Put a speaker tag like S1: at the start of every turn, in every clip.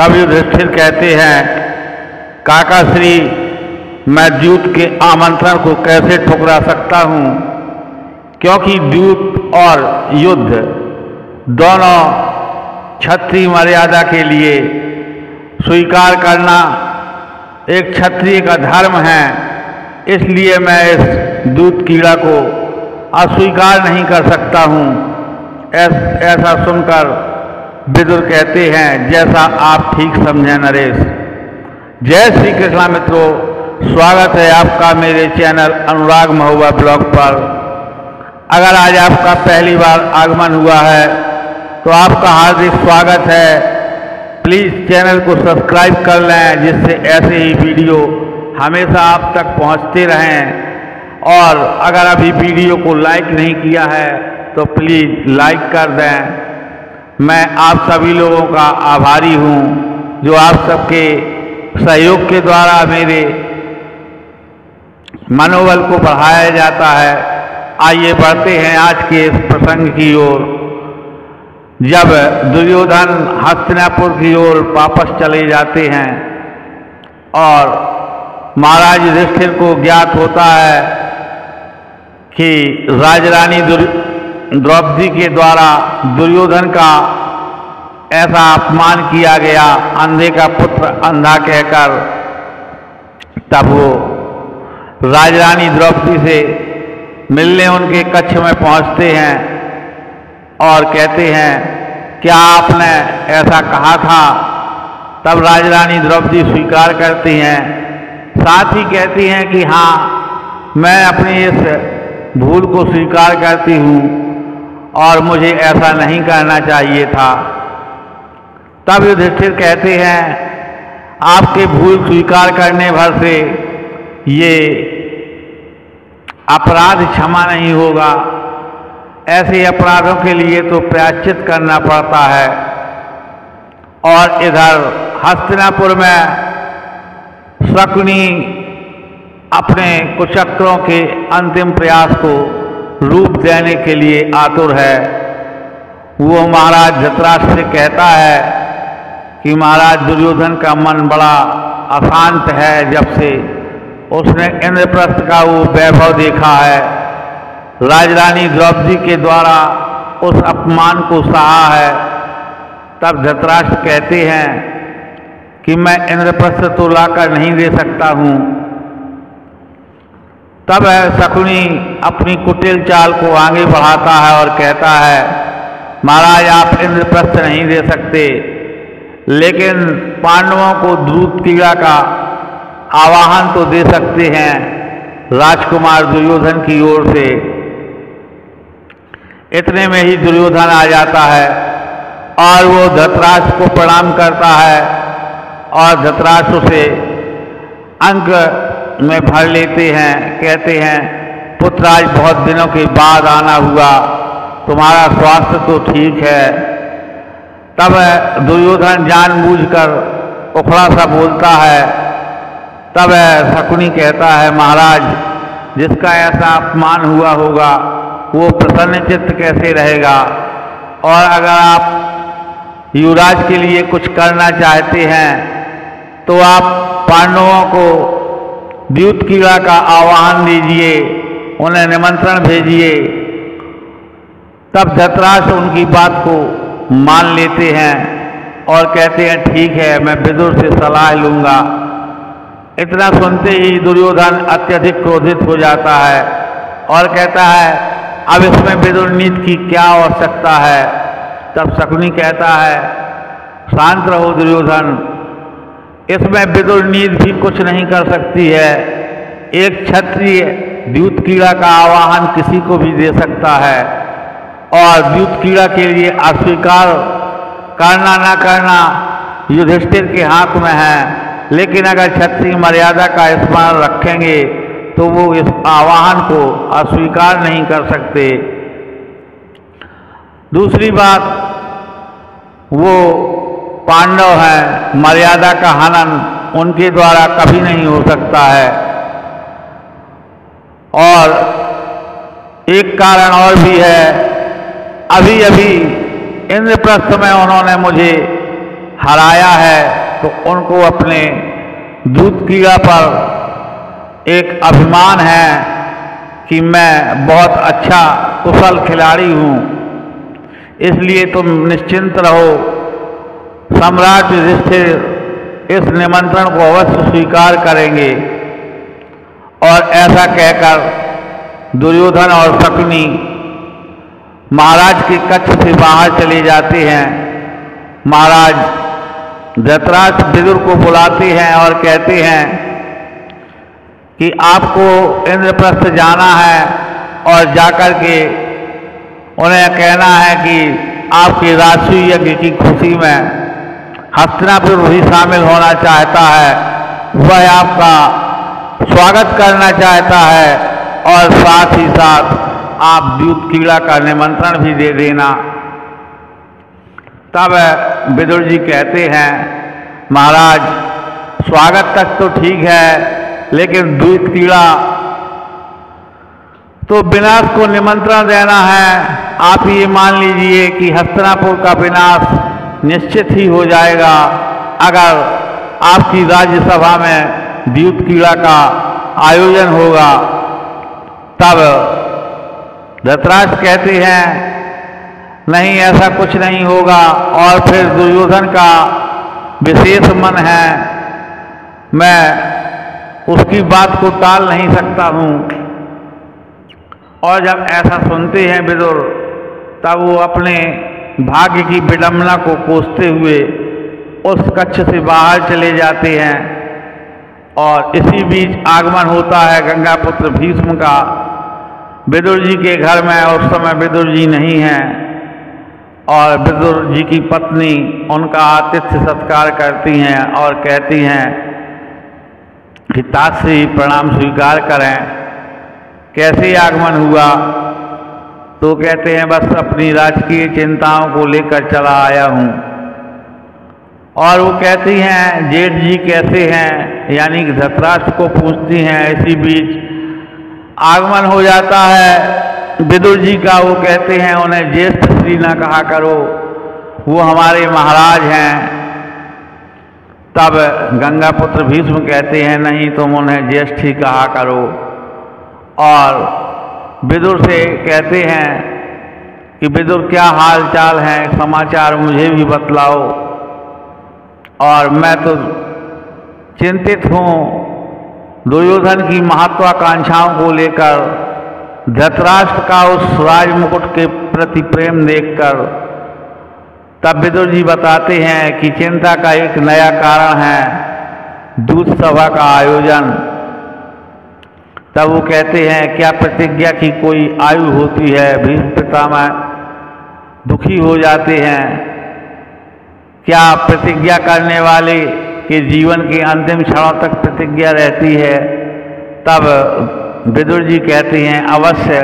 S1: तब युधिष्ठिर कहते हैं, काका श्री, मैं द्यूत के आमंत्रण को कैसे ठुकरा सकता हूँ, क्योंकि द्यूत और युद्ध दोनों क्षत्रिय मर्यादा के लिए स्वीकार करना एक क्षत्रिय का धर्म है। इसलिए मैं इस दूत कीड़ा को अस्वीकार नहीं कर सकता हूँ। ऐसा सुनकर विदुर कहते हैं, जैसा आप ठीक समझें नरेश। जय श्री कृष्णा मित्रों, स्वागत है आपका मेरे चैनल अनुराग महुआ ब्लॉग पर। अगर आज आपका पहली बार आगमन हुआ है तो आपका हार्दिक स्वागत है। प्लीज़ चैनल को सब्सक्राइब कर लें, जिससे ऐसे ही वीडियो हमेशा आप तक पहुंचते रहें। और अगर अभी वीडियो को लाइक नहीं किया है तो प्लीज़ लाइक कर दें। मैं आप सभी लोगों का आभारी हूं, जो आप सबके सहयोग के द्वारा मेरे मनोबल को बढ़ाया जाता है। आइए बढ़ते हैं आज के इस प्रसंग की ओर। जब दुर्योधन हस्तिनापुर की ओर वापस चले जाते हैं और महाराज युधिष्ठिर को ज्ञात होता है कि राजरानी द्रौपदी के द्वारा दुर्योधन का ऐसा अपमान किया गया, अंधे का पुत्र अंधा कहकर, तब वो राजरानी द्रौपदी से मिलने उनके कक्ष में पहुंचते हैं और कहते हैं, क्या आपने ऐसा कहा था? तब राजरानी द्रौपदी स्वीकार करती हैं, साथ ही कहती हैं कि हाँ, मैं अपनी इस भूल को स्वीकार करती हूँ और मुझे ऐसा नहीं करना चाहिए था। तब युधिष्ठिर कहते हैं, आपके भूल स्वीकार करने भर से ये अपराध क्षमा नहीं होगा। ऐसे अपराधों के लिए तो प्रायश्चित करना पड़ता है। और इधर हस्तिनापुर में शकुनी अपने कुचक्रों के अंतिम प्रयास को रूप देने के लिए आतुर है। वो महाराज धृतराष्ट्र से कहता है कि महाराज दुर्योधन का मन बड़ा अशांत है, जब से उसने इंद्रप्रस्थ का वो वैभव देखा है, राजरानी द्रौपदी के द्वारा उस अपमान को सहा है। तब धृतराष्ट्र कहते हैं कि मैं इंद्रप्रस्थ तो लाकर नहीं दे सकता हूँ। तब शकुनी अपनी कुटिल चाल को आगे बढ़ाता है और कहता है, महाराज आप इंद्रप्रस्थ नहीं दे सकते, लेकिन पांडवों को दूत कीड़ा का आवाहन तो दे सकते हैं राजकुमार दुर्योधन की ओर से। इतने में ही दुर्योधन आ जाता है और वो धृतराष्ट्र को प्रणाम करता है और धृतराष्ट्र से अंक में भर लेते हैं। कहते हैं, पुत्र आज बहुत दिनों के बाद आना हुआ, तुम्हारा स्वास्थ्य तो ठीक है। तब दुर्योधन जानबूझकर उखड़ा सा बोलता है। तब शकुनी कहता है, महाराज जिसका ऐसा अपमान हुआ होगा वो प्रसन्न चित्त कैसे रहेगा? और अगर आप युवराज के लिए कुछ करना चाहते हैं तो आप पांडवों को द्यूत कीड़ा का आह्वान दीजिए, उन्हें निमंत्रण भेजिए। तब धृतराष्ट्र उनकी बात को मान लेते हैं और कहते हैं, ठीक है, मैं विदुर से सलाह लूँगा। इतना सुनते ही दुर्योधन अत्यधिक क्रोधित हो जाता है और कहता है, अब इसमें विदुर नीति की क्या आवश्यकता है? तब शकुनी कहता है, शांत रहो दुर्योधन, इसमें विदुर नीति भी कुछ नहीं कर सकती है। एक क्षत्रिय द्यूत कीड़ा का आवाहन किसी को भी दे सकता है और द्यूत कीड़ा के लिए अस्वीकार करना न करना युधिष्ठिर के हाथ में है। लेकिन अगर क्षत्रिय मर्यादा का स्मरण रखेंगे तो वो इस आह्वान को अस्वीकार नहीं कर सकते। दूसरी बात, वो पांडव हैं, मर्यादा का हनन उनके द्वारा कभी नहीं हो सकता है। और एक कारण और भी है, अभी अभी इंद्रप्रस्थ में उन्होंने मुझे हराया है तो उनको अपने दूध कीड़ा पर एक अभिमान है कि मैं बहुत अच्छा कुशल खिलाड़ी हूँ, इसलिए तुम निश्चिंत रहो, सम्राट युधिष्ठिर इस निमंत्रण को अवश्य स्वीकार करेंगे। और ऐसा कहकर दुर्योधन और शकुनी महाराज के कक्ष से बाहर चले जाते हैं। महाराज धृतराष्ट्र विदुर को बुलाते हैं और कहते हैं कि आपको इंद्रप्रस्थ जाना है और जाकर के उन्हें कहना है कि आपके राजसूय यज्ञ की खुशी में हस्तिनापुर भी शामिल होना चाहता है, वह आपका स्वागत करना चाहता है और साथ ही साथ आप दूध कीड़ा का निमंत्रण भी दे देना। तब विदुर जी कहते हैं, महाराज स्वागत तक तो ठीक है, लेकिन दूध कीड़ा तो विनाश को निमंत्रण देना है। आप ये मान लीजिए कि हस्तिनापुर का विनाश निश्चित ही हो जाएगा अगर आपकी राज्यसभा में दूध कीड़ा का आयोजन होगा। तब धृतराष्ट्र कहते हैं, नहीं ऐसा कुछ नहीं होगा। और फिर दुर्योधन का विशेष मन है, मैं उसकी बात को टाल नहीं सकता हूँ। और जब ऐसा सुनते हैं विदुर, तब वो अपने भाग्य की विडंबना को कोसते हुए उस कक्ष से बाहर चले जाते हैं। और इसी बीच आगमन होता है गंगा पुत्र भीष्म का विदुर जी के घर में। उस समय विदुर जी नहीं हैं और विदुर जी की पत्नी उनका आतिथ्य सत्कार करती हैं और कहती हैं कि ताश्री प्रणाम स्वीकार करें, कैसे आगमन हुआ? तो कहते हैं, बस अपनी राजकीय चिंताओं को लेकर चला आया हूँ। और वो कहती हैं, जेठ जी कैसे हैं, यानी कि धृतराष्ट्र को पूछती हैं। इसी बीच आगमन हो जाता है विदुर जी का। वो कहते हैं, उन्हें ज्येष्ठ श्री ना कहा करो, वो हमारे महाराज हैं। तब गंगा पुत्र भीष्म कहते हैं, नहीं तुम उन्हें ज्येष्ठ ही कहा करो। और विदुर से कहते हैं कि विदुर क्या हाल चाल है, समाचार मुझे भी बतलाओ। और मैं तो चिंतित हूँ दुर्योधन की महत्वाकांक्षाओं को लेकर, धृतराष्ट्र का उस राजमुकुट के प्रति प्रेम देखकर। तब विदुर जी बताते हैं कि चिंता का एक नया कारण है, दूत सभा का आयोजन। तब वो कहते हैं, क्या प्रतिज्ञा की कोई आयु होती है? भीष्म पितामह दुखी हो जाते हैं। क्या प्रतिज्ञा करने वाले के जीवन के अंतिम क्षणों तक प्रतिज्ञा रहती है? तब विदुर जी कहते हैं, अवश्य,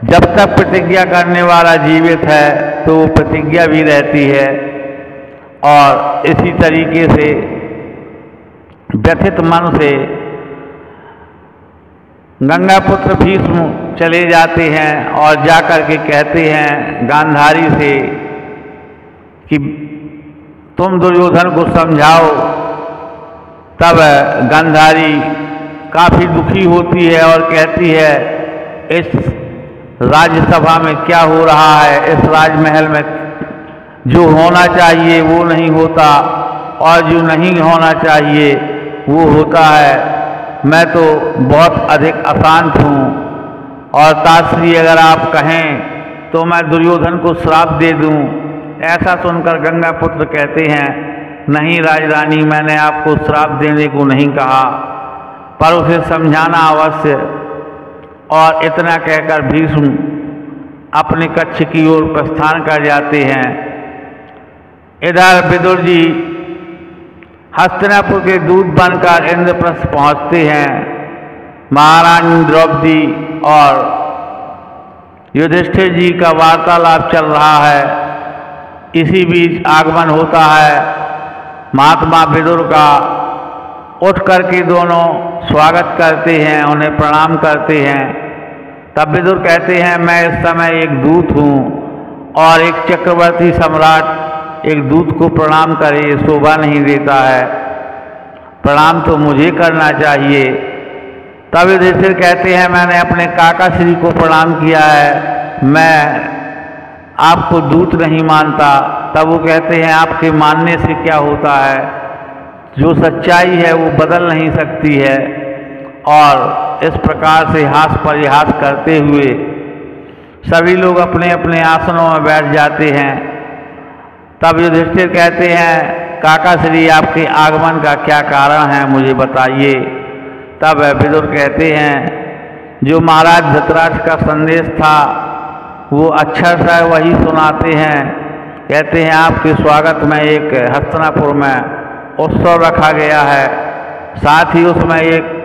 S1: जब तक प्रतिज्ञा करने वाला जीवित है तो वो प्रतिज्ञा भी रहती है। और इसी तरीके से व्यथित मन से गंगा पुत्र भीष्म चले जाते हैं और जाकर के कहते हैं गांधारी से कि तुम दुर्योधन को समझाओ। तब गांधारी काफी दुखी होती है और कहती है, इस राज्यसभा में क्या हो रहा है? इस राजमहल में जो होना चाहिए वो नहीं होता और जो नहीं होना चाहिए वो होता है। मैं तो बहुत अधिक अशांत हूँ। और ताश्री अगर आप कहें तो मैं दुर्योधन को श्राप दे दूँ। ऐसा सुनकर गंगा पुत्र कहते हैं, नहीं राजरानी, मैंने आपको श्राप देने को नहीं कहा, पर उसे समझाना अवश्य। और इतना कहकर भीष्म अपने कक्ष की ओर प्रस्थान कर जाते हैं। इधर विदुर जी हस्तिनापुर के दूत बनकर इंद्रप्रस्थ पहुंचते हैं। महारानी द्रौपदी और युधिष्ठिर जी का वार्तालाप चल रहा है। इसी बीच आगमन होता है महात्मा विदुर का। उठ करके दोनों स्वागत करते हैं, उन्हें प्रणाम करते हैं। तब विदुर कहते हैं, मैं इस समय एक दूत हूँ और एक चक्रवर्ती सम्राट एक दूत को प्रणाम करे ये शोभा नहीं देता है, प्रणाम तो मुझे करना चाहिए। तब युधिष्ठिर कहते हैं मैंने अपने काका श्री को प्रणाम किया है, मैं आपको दूत नहीं मानता। तब वो कहते हैं आपके मानने से क्या होता है, जो सच्चाई है वो बदल नहीं सकती है। और इस प्रकार से हास परिहास करते हुए सभी लोग अपने अपने आसनों में बैठ जाते हैं। तब युधिष्ठिर कहते हैं काका श्री आपके आगमन का क्या कारण है मुझे बताइए। तब विदुर कहते हैं जो महाराज धृतराष्ट्र का संदेश था वो अक्षर से वही सुनाते हैं। कहते हैं आपके स्वागत में एक हस्तिनापुर में उत्सव रखा गया है, साथ ही उसमें एक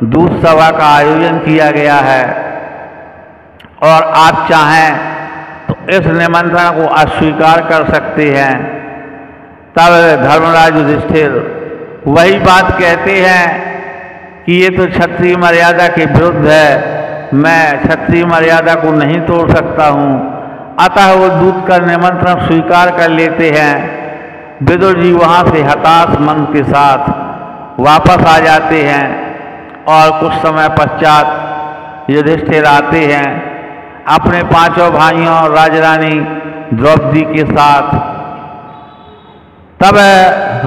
S1: दूत सभा का आयोजन किया गया है और आप चाहें तो इस निमंत्रण को अस्वीकार कर सकते हैं। तब धर्मराज युधिष्ठिर वही बात कहते हैं कि ये तो क्षत्रिय मर्यादा के विरुद्ध है, मैं क्षत्रिय मर्यादा को नहीं तोड़ सकता हूँ। अतः वो दूत का निमंत्रण स्वीकार कर लेते हैं। विदुर जी वहाँ से हताश मन के साथ वापस आ जाते हैं और कुछ समय पश्चात युधिष्ठिर आते हैं अपने पांचों भाइयों और राजरानी द्रौपदी के साथ। तब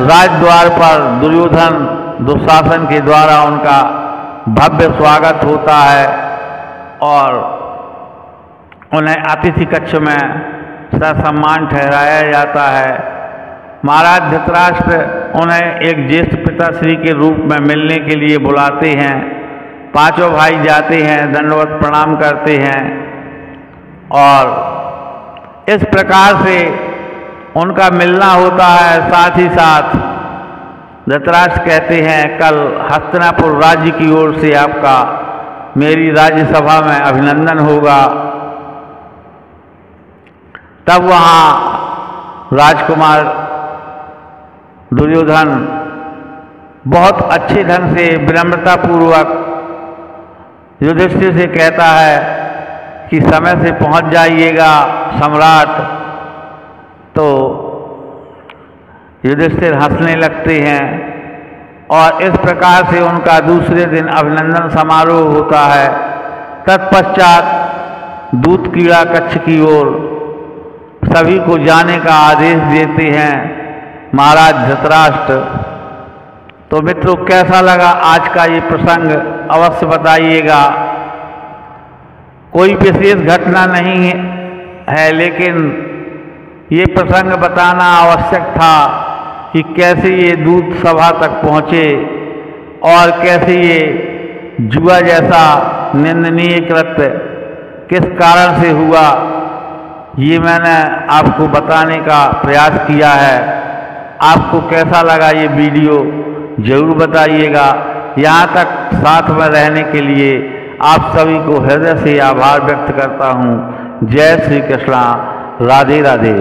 S1: राजद्वार पर दुर्योधन दुशासन के द्वारा उनका भव्य स्वागत होता है और उन्हें अतिथि कक्ष में ससम्मान ठहराया जाता है। महाराज धृतराष्ट्र उन्हें एक ज्येष्ठ पिताश्री के रूप में मिलने के लिए बुलाते हैं। पांचों भाई जाते हैं, दंडवत प्रणाम करते हैं और इस प्रकार से उनका मिलना होता है। साथ ही साथ धृतराष्ट्र कहते हैं कल हस्तिनापुर राज्य की ओर से आपका मेरी राज्यसभा में अभिनंदन होगा। तब वहाँ राजकुमार दुर्योधन बहुत अच्छे ढंग से विनम्रतापूर्वक युधिष्ठिर से कहता है कि समय से पहुँच जाइएगा सम्राट। तो युधिष्ठिर हंसने लगते हैं और इस प्रकार से उनका दूसरे दिन अभिनंदन समारोह होता है। तत्पश्चात दूत क्रीड़ा कक्ष की ओर सभी को जाने का आदेश देते हैं महाराज धृतराष्ट्र। तो मित्रों कैसा लगा आज का ये प्रसंग अवश्य बताइएगा। कोई विशेष घटना नहीं है लेकिन ये प्रसंग बताना आवश्यक था कि कैसे ये दूत सभा तक पहुँचे और कैसे ये जुआ जैसा निंदनीय कृत्य किस कारण से हुआ, ये मैंने आपको बताने का प्रयास किया है। आपको कैसा लगा ये वीडियो जरूर बताइएगा। यहाँ तक साथ में रहने के लिए आप सभी को हृदय से आभार व्यक्त करता हूँ। जय श्री कृष्णा, राधे राधे।